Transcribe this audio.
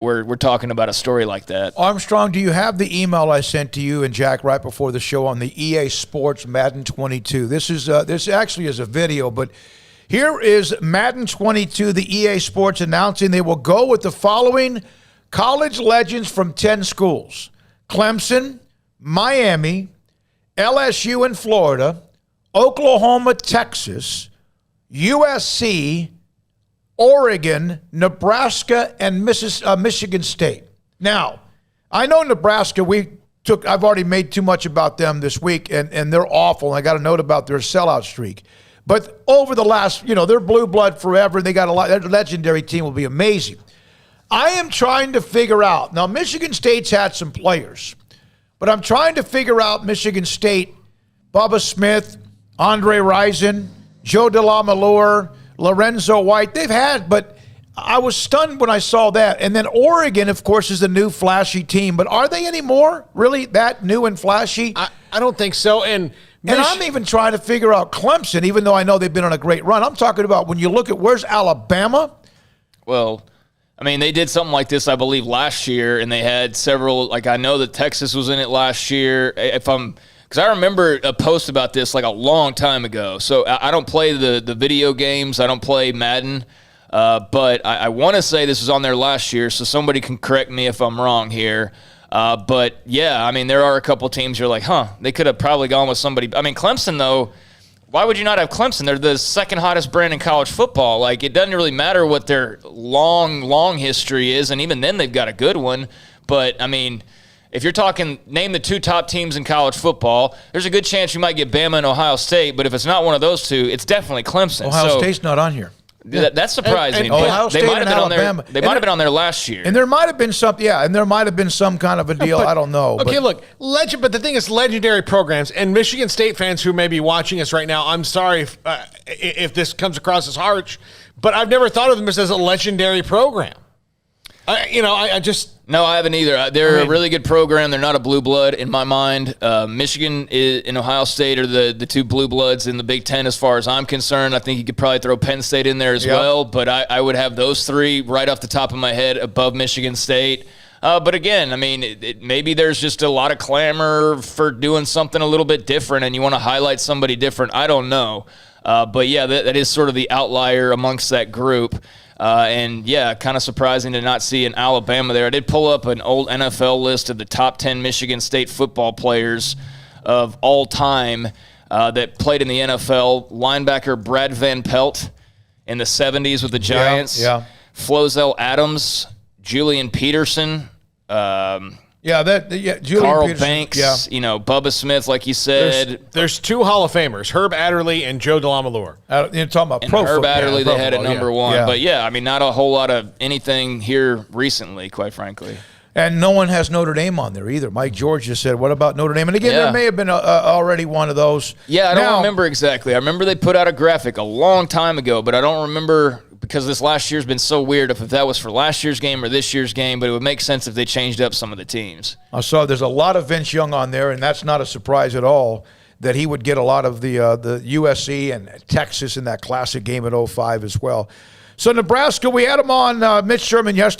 we're talking about a story like that. Armstrong, do you have the email I sent to you and Jack right before the show on the EA Sports Madden 22? This actually is a video, but here is Madden 22, the EA Sports announcing they will go with the following college legends from 10 schools: Clemson, Miami, LSU in Florida, Oklahoma, Texas, USC, Oregon, Nebraska, and Michigan State. Now, I know Nebraska, I've already made too much about them this week, and they're awful. I got a note about their sellout streak. But over the last, they're blue blood forever. They got their legendary team will be amazing. I am trying to figure out, now Michigan State's had some players, but I'm trying to figure out Michigan State, Bubba Smith, Andre Rison, Joe DeLamalure, Lorenzo White, but I was stunned when I saw that. And then Oregon, of course, is the new flashy team. But are they anymore really that new and flashy? I don't think so. And I'm even trying to figure out Clemson, even though I know they've been on a great run. I'm talking about when you look at where's Alabama? Well, I mean, they did something like this, I believe, last year, and they had several, I know that Texas was in it last year. Because I remember a post about this a long time ago. So I don't play the video games. I don't play Madden. But I want to say this was on there last year, so somebody can correct me if I'm wrong here. But, yeah, I mean, there are a couple teams you're like, they could have probably gone with somebody. I mean, Clemson, though, why would you not have Clemson? They're the second hottest brand in college football. It doesn't really matter what their long history is, and even then they've got a good one. But, I mean, if you're talking name the two top teams in college football, there's a good chance you might get Bama and Ohio State, but if it's not one of those two, it's definitely Clemson. Ohio State's not on here. That's surprising. And Ohio State and Alabama. They might have been on there last year. And there might have been some kind of a deal. I don't know. Okay, look, but the thing is, legendary programs, and Michigan State fans who may be watching us right now, I'm sorry if this comes across as harsh, but I've never thought of them as a legendary program. No, I haven't either. They're a really good program. They're not a blue blood in my mind. Michigan and Ohio State are the two blue bloods in the Big Ten as far as I'm concerned. I think you could probably throw Penn State in there as well, but I would have those three right off the top of my head above Michigan State. But again, I mean, maybe there's just a lot of clamor for doing something a little bit different and you want to highlight somebody different. I don't know. But yeah, that is sort of the outlier amongst that group. And yeah, kind of surprising to not see an Alabama there. I did pull up an old NFL list of the top 10 Michigan State football players of all time that played in the NFL. Linebacker Brad Van Pelt in the 70s with the Giants. Yeah. Flozell Adams, Julian Peterson. Julian Carl Peterson, Banks, Bubba Smith, like you said. There's two Hall of Famers, Herb Adderley and Joe DeLamalure. You're talking about and pro Herb football. Adderley, they had at number one. Yeah. But, yeah, I mean, not a whole lot of anything here recently, quite frankly. And no one has Notre Dame on there either. Mike George just said, what about Notre Dame? And again, there may have been already one of those. Yeah, I don't remember exactly. I remember they put out a graphic a long time ago, but I don't remember because this last year's been so weird if that was for last year's game or this year's game, but it would make sense if they changed up some of the teams. I saw there's a lot of Vince Young on there, and that's not a surprise at all that he would get a lot of the USC and Texas in that classic game at 05 as well. So Nebraska, we had him on Mitch Sherman yesterday.